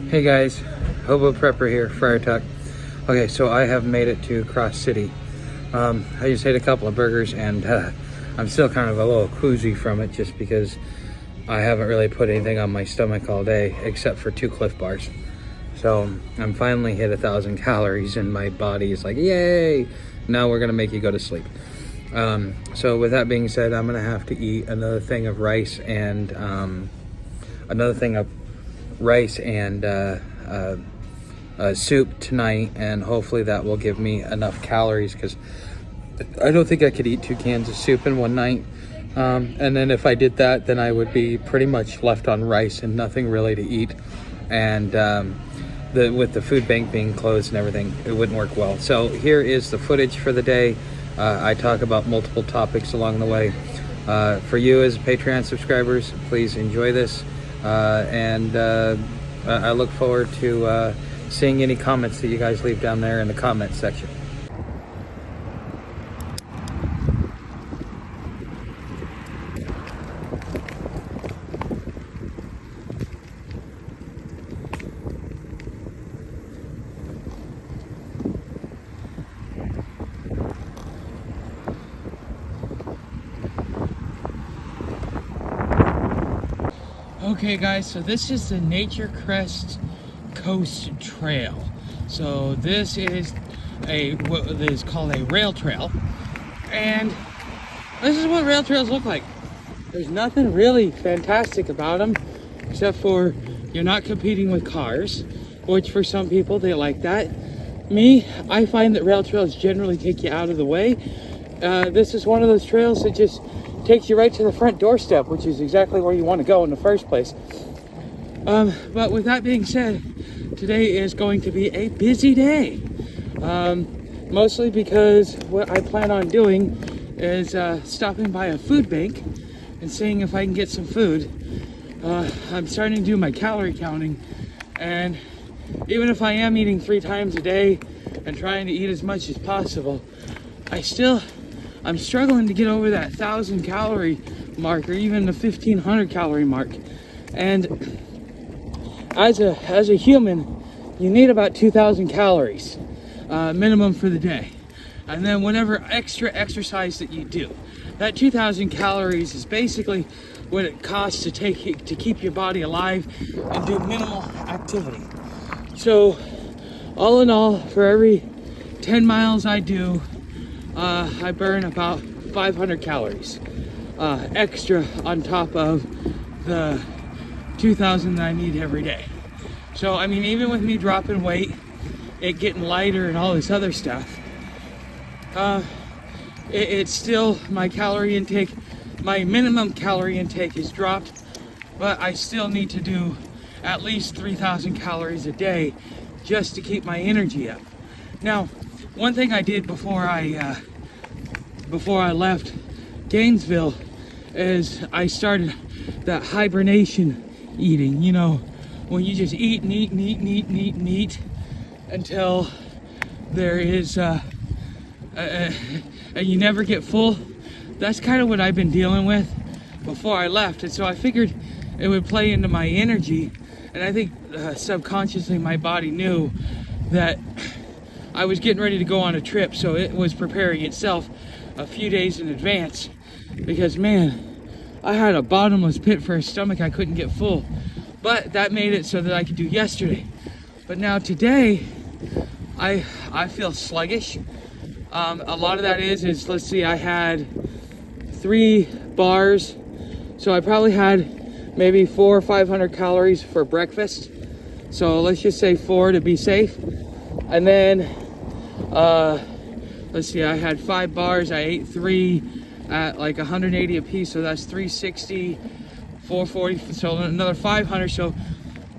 Hey guys, Hobo Prepper here, Friar Tuck. Okay, so I have made it to Crest City. I just ate a couple of burgers and I'm still kind of a little queasy from it just because I haven't really put anything on my stomach all day except for 2 Cliff Bars. So I'm finally hit 1,000 calories and my body is like, yay! Now we're gonna make you go to sleep. So with that being said, I'm gonna have to eat another thing of rice and soup tonight, and hopefully that will give me enough calories because I don't think I could eat 2 cans of soup in one night. And then if I did that, then I would be pretty much left on rice and nothing really to eat. And with the food bank being closed and everything, it wouldn't work well. So here is the footage for the day. I talk about multiple topics along the way. For you as Patreon subscribers, please enjoy this. I look forward to seeing any comments that you guys leave down there in the comments section. Okay guys, so this is the Nature Crest Coast Trail. So this is what is called a rail trail, and this is what rail trails look like. There's nothing really fantastic about them except for you're not competing with cars, which for some people they like that. Me, I find that rail trails generally take you out of the way. This is one of those trails that just takes you right to the front doorstep, which is exactly where you want to go in the first place. But with that being said, today is going to be a busy day. Mostly because what I plan on doing is stopping by a food bank and seeing if I can get some food. I'm starting to do my calorie counting, and even if I am eating 3 times a day and trying to eat as much as possible, I'm struggling to get over that 1,000 calorie mark or even the 1,500 calorie mark. And as a human, you need about 2,000 calories minimum for the day. And then whatever extra exercise that you do, that 2,000 calories is basically what it costs to keep your body alive and do minimal activity. So all in all, for every 10 miles I do, I burn about 500 calories extra on top of the 2,000 that I need every day. So I mean, even with me dropping weight, it getting lighter and all this other stuff, it's still, my calorie intake, my minimum calorie intake is dropped, but I still need to do at least 3,000 calories a day just to keep my energy up. Now, one thing I did before I left Gainesville is I started that hibernation eating. You know, when you just eat and eat and eat and eat and eat and eat until there is and you never get full. That's kind of what I've been dealing with before I left, and so I figured it would play into my energy, and I think subconsciously my body knew that I was getting ready to go on a trip, so it was preparing itself a few days in advance, because man, I had a bottomless pit for a stomach. I couldn't get full, but that made it so that I could do yesterday. But now today, I feel sluggish. A lot of that is let's see, I had 3 bars, so I probably had maybe 400 or 500 calories for breakfast. So let's just say 4 to be safe. And then let's see, I had 5 bars, I ate 3 at like 180 a piece, so that's 360, 440, so another 500. So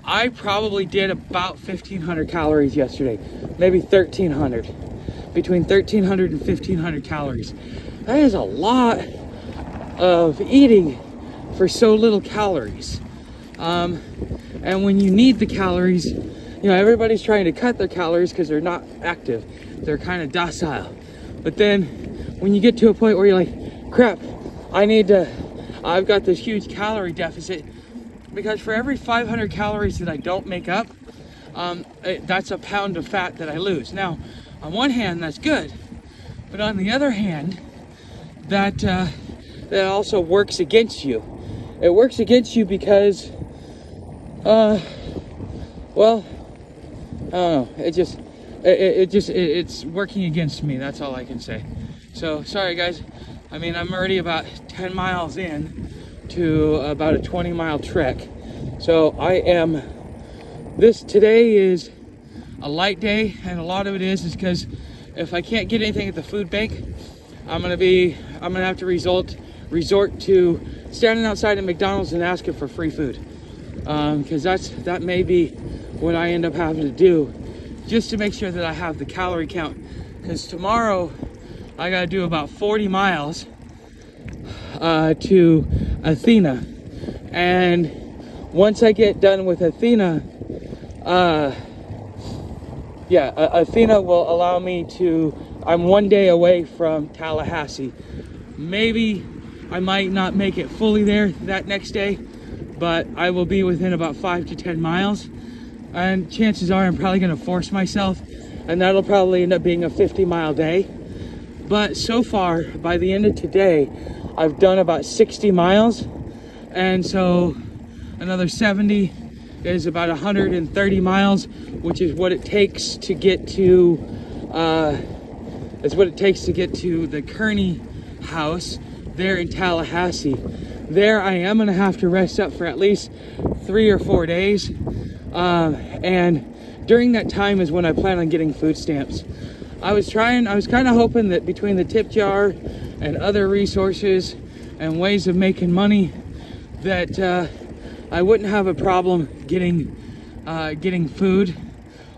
I probably did about 1,500 calories yesterday, maybe 1,300, between 1,300 and 1,500 calories. That is a lot of eating for so little calories. And when you need the calories, you know, everybody's trying to cut their calories because they're not active. They're kind of docile. But then when you get to a point where you're like, crap, I've got this huge calorie deficit, because for every 500 calories that I don't make up, that's a pound of fat that I lose. Now, on one hand, that's good, but on the other hand, that also works against you. It works against you because, well, I don't know. It's working against me. That's all I can say. So sorry, guys. I mean, I'm already about 10 miles in to about a 20-mile trek. So today is a light day, and a lot of it is because if I can't get anything at the food bank, I'm gonna have to resort to standing outside of McDonald's and asking for free food, because that may be what I end up having to do, just to make sure that I have the calorie count. Because tomorrow I gotta do about 40 miles to Athena, and once I get done with Athena, Athena will allow me to. I'm 1 day away from Tallahassee. Maybe I might not make it fully there that next day, but I will be within about 5 to 10 miles. And chances are I'm probably going to force myself, and that'll probably end up being a 50-mile day. But so far, by the end of today, I've done about 60 miles. And so another 70 is about 130 miles, which is what it takes to get to the Kearney house there in Tallahassee. There I am gonna have to rest up for at least 3 or 4 days, and during that time is when I plan on getting food stamps. I was kind of hoping that between the tip jar and other resources and ways of making money, that I wouldn't have a problem getting food,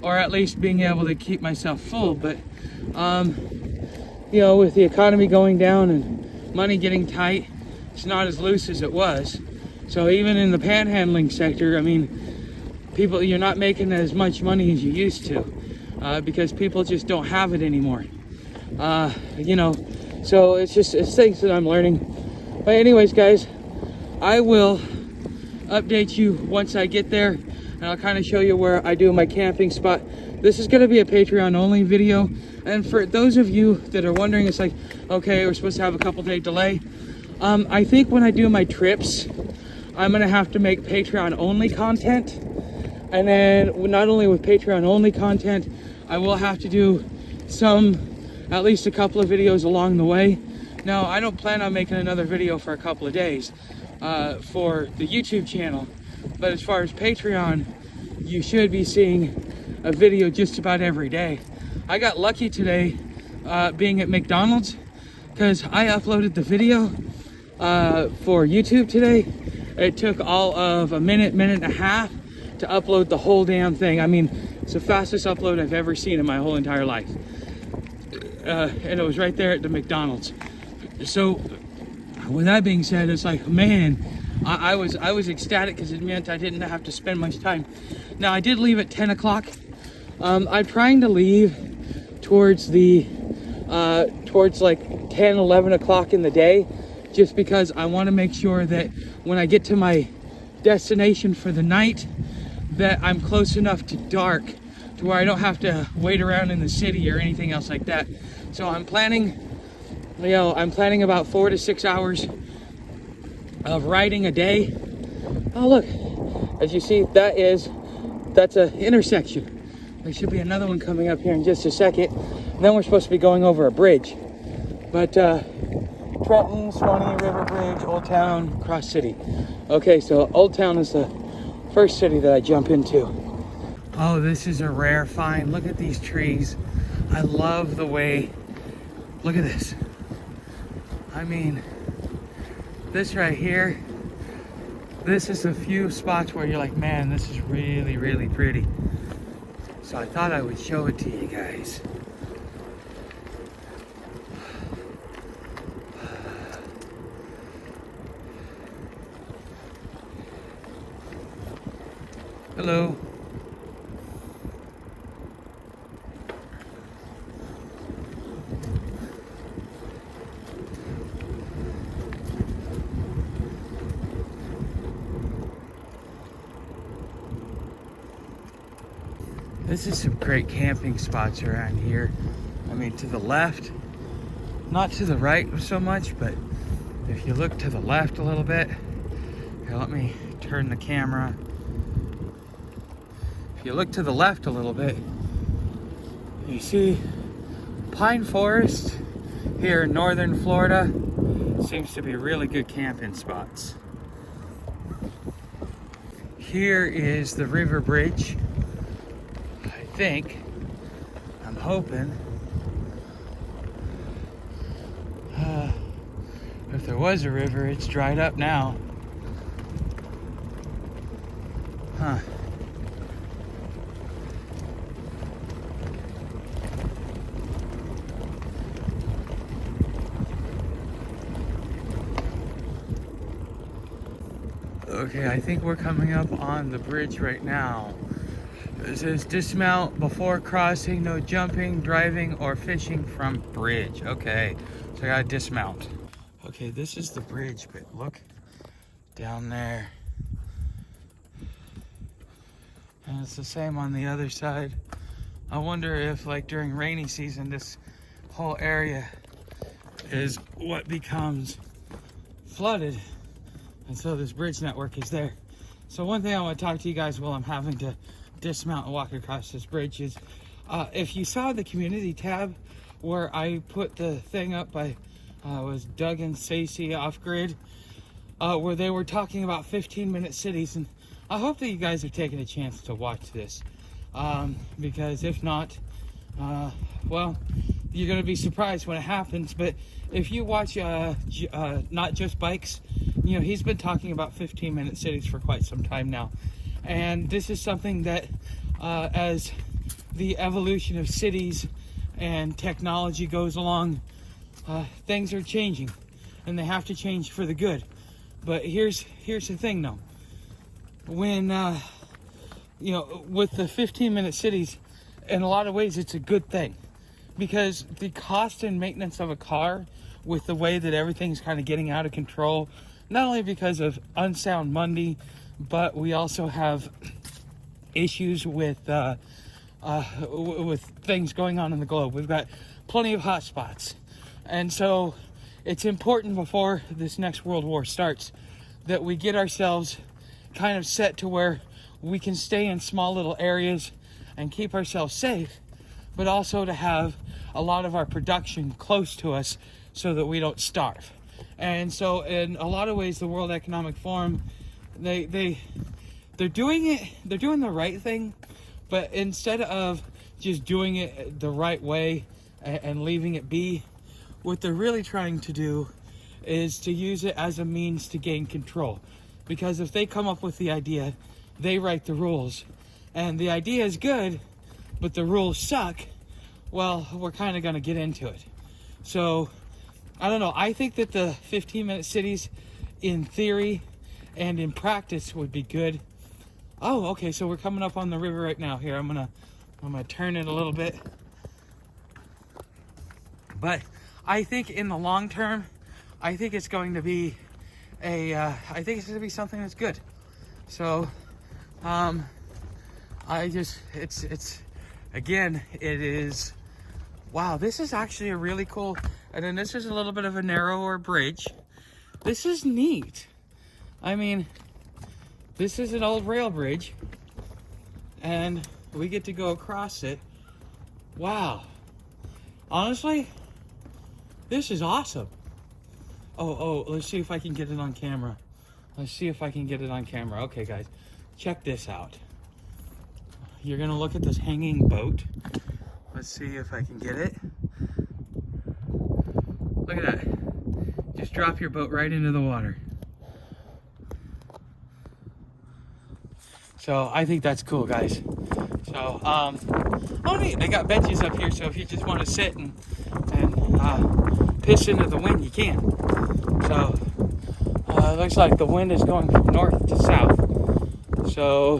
or at least being able to keep myself full. But with the economy going down and money getting tight, it's not as loose as it was. So even in the panhandling sector, I mean, you're not making as much money as you used to, because people just don't have it anymore. So it's things that I'm learning. But anyways, guys, I will update you once I get there, and I'll kind of show you where I do my camping spot. This is going to be a Patreon only video, and for those of you that are wondering, it's like, okay, we're supposed to have a couple day delay. I think when I do my trips, I'm going to have to make Patreon only content, and then not only with Patreon only content, I will have to do at least a couple of videos along the way. Now, I don't plan on making another video for a couple of days for the YouTube channel, but as far as Patreon, you should be seeing a video just about every day. I got lucky today being at McDonald's, because I uploaded the video for YouTube today. It took all of a minute and a half to upload the whole damn thing. I mean, it's the fastest upload I've ever seen in my whole entire life. And it was right there at the McDonald's. So with that being said, it's like, man, I was ecstatic, because it meant I didn't have to spend much time. Now, I did leave at 10 o'clock. I'm trying to leave towards like 10, 11 o'clock in the day, just because I want to make sure that when I get to my destination for the night, that I'm close enough to dark to where I don't have to wait around in the city or anything else like that. So I'm planning about 4 to 6 hours of riding a day. Oh, look, as you see, that's an intersection. There should be another one coming up here in just a second. And then we're supposed to be going over a bridge. But Trenton, Swanee River Bridge, Old Town, Cross City. Okay, so Old Town is the first city that I jump into. Oh, this is a rare find. Look at these trees. I love the way, look at this. I mean, this right here, this is a few spots where you're like, man, this is really, really pretty. So I thought I would show it to you guys. Hello. This is some great camping spots around here. I mean, to the left, not to the right so much, but if you look to the left a little bit, here, let me turn the camera. If you look to the left a little bit, you see pine forest here in northern Florida. Seems to be really good camping spots. Here is the river bridge. I think, I'm hoping, if there was a river, it's dried up now. Huh. Okay, I think we're coming up on the bridge right now. It says dismount before crossing, no jumping, driving, or fishing from bridge. Okay, so I gotta dismount. Okay, this is the bridge, but look down there. And it's the same on the other side. I wonder if, like, during rainy season, this whole area is what becomes flooded. And so this bridge network is there. So one thing I want to talk to you guys while I'm having to dismount and walk across this bridge is, if you saw the community tab where I put the thing up by was Doug and Stacey Off Grid, where they were talking about 15-minute cities, and I hope that you guys are taking a chance to watch this, because if not, well, you're going to be surprised when it happens. But if you watch Not Just Bikes, you know, he's been talking about 15-minute cities for quite some time now. And this is something that, as the evolution of cities and technology goes along, things are changing, and they have to change for the good. But here's the thing, though. When, you know, with the 15-minute cities, in a lot of ways, it's a good thing. Because the cost and maintenance of a car, with the way that everything's kind of getting out of control, not only because of unsound Monday, but we also have issues with things going on in the globe. We've got plenty of hot spots. And so it's important before this next world war starts that we get ourselves kind of set to where we can stay in small little areas and keep ourselves safe, but also to have a lot of our production close to us so that we don't starve. And so in a lot of ways, the World Economic Forum, they're doing it, they're doing the right thing, but instead of just doing it the right way and leaving it be, what they're really trying to do is to use it as a means to gain control. Because if they come up with the idea, they write the rules, and the idea is good, but the rules suck, well, we're kind of going to get into it. So, I don't know. I think that the 15-minute cities, in theory and in practice, would be good. Oh, okay, so we're coming up on the river right now. Here, I'm gonna turn it a little bit. But I think in the long term, I think it's going to be something that's good. So, it is, wow, this is actually a really cool, and then this is a little bit of a narrower bridge. This is neat. I mean, this is an old rail bridge, and we get to go across it. Wow. Honestly, this is awesome. Oh, let's see if I can get it on camera. Okay, guys, check this out. You're gonna look at this hanging boat. Let's see if I can get it. Look at that. Just drop your boat right into the water. So I think that's cool, guys. So, oh neat, they got benches up here, so if you just want to sit and piss into the wind, you can. So, it looks like the wind is going from north to south. So,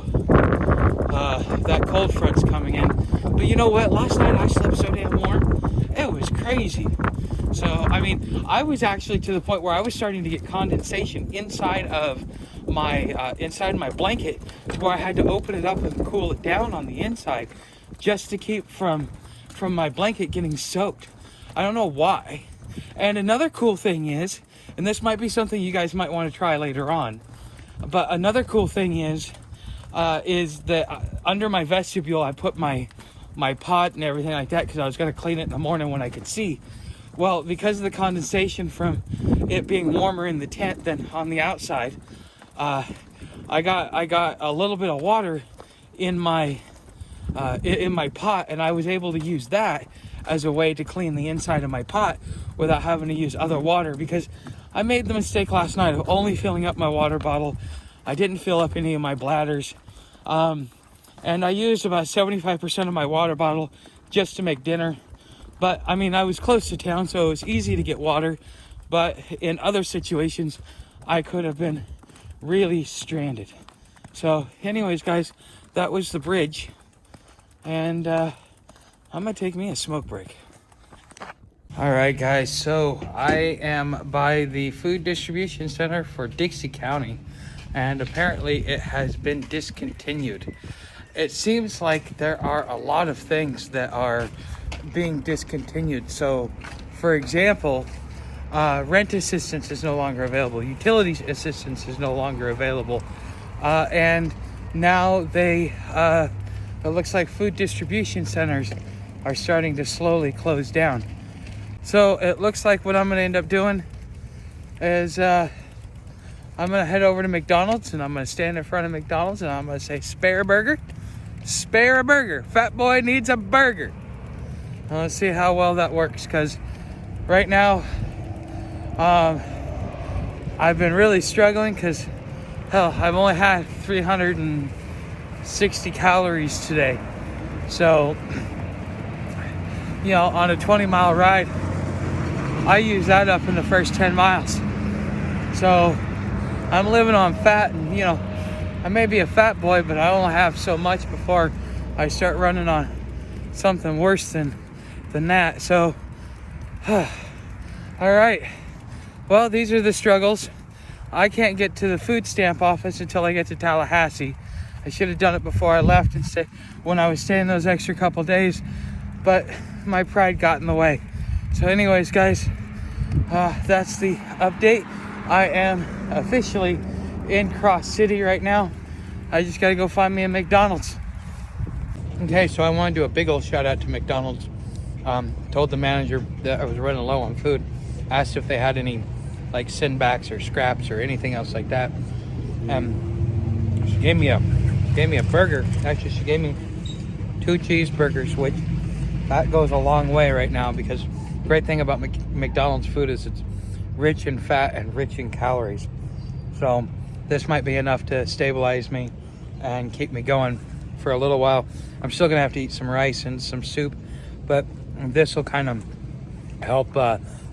that cold front's coming in. But you know what? Last night I slept so damn warm. It was crazy. So, I mean, I was actually to the point where I was starting to get condensation inside of my blanket, to where I had to open it up and cool it down on the inside just to keep from my blanket getting soaked. I don't know why. And another cool thing is, and this might be something you guys might want to try later on, but another cool thing is that under my vestibule I put my pot and everything like that, because I was going to clean it in the morning when I could see. Well, because of the condensation from it being warmer in the tent than on the outside, I got a little bit of water in my pot, and I was able to use that as a way to clean the inside of my pot without having to use other water, because I made the mistake last night of only filling up my water bottle. I didn't fill up any of my bladders, and I used about 75% of my water bottle just to make dinner. But I mean, I was close to town, so it was easy to get water, but in other situations I could have been really stranded. So anyways, guys, that was the bridge, and I'm gonna take me a smoke break. All right, guys, so I am by the food distribution center for Dixie County, and apparently it has been discontinued. It seems like there are a lot of things that are being discontinued. So for example, rent assistance is no longer available, utilities assistance is no longer available, and now it looks like food distribution centers are starting to slowly close down. So it looks like what I'm going to end up doing is I'm going to head over to McDonald's, and I'm going to stand in front of McDonald's, and I'm going to say, "Spare a burger? Spare a burger. Fat boy needs a burger." And let's see how well that works, because right now I've been really struggling, because hell, I've only had 360 calories today. So, you know, on a 20-mile ride, I use that up in the first 10 miles. So I'm living on fat, and you know, I may be a fat boy, but I only have so much before I start running on something worse than that. So all right, well, these are the struggles. I can't get to the food stamp office until I get to Tallahassee. I should have done it before I left and when I was staying those extra couple days, but my pride got in the way. So anyways, guys, that's the update. I am officially in Cross City right now. I just gotta go find me a McDonald's. Okay, so I want to do a big old shout out to McDonald's. Told the manager that I was running low on food. Asked if they had any like sendbacks or scraps or anything else like that. She gave me a burger. Actually, she gave me 2 cheeseburgers, which that goes a long way right now, because the great thing about McDonald's food is it's rich in fat and rich in calories. So this might be enough to stabilize me and keep me going for a little while. I'm still gonna have to eat some rice and some soup, but this will kind of help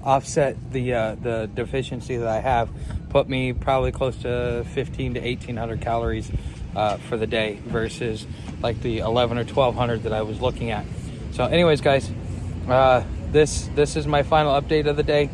offset the deficiency that I have. Put me probably close to 15 to 1800 calories for the day versus like the 11 or 1200 that I was looking at. So anyways, guys, this is my final update of the day.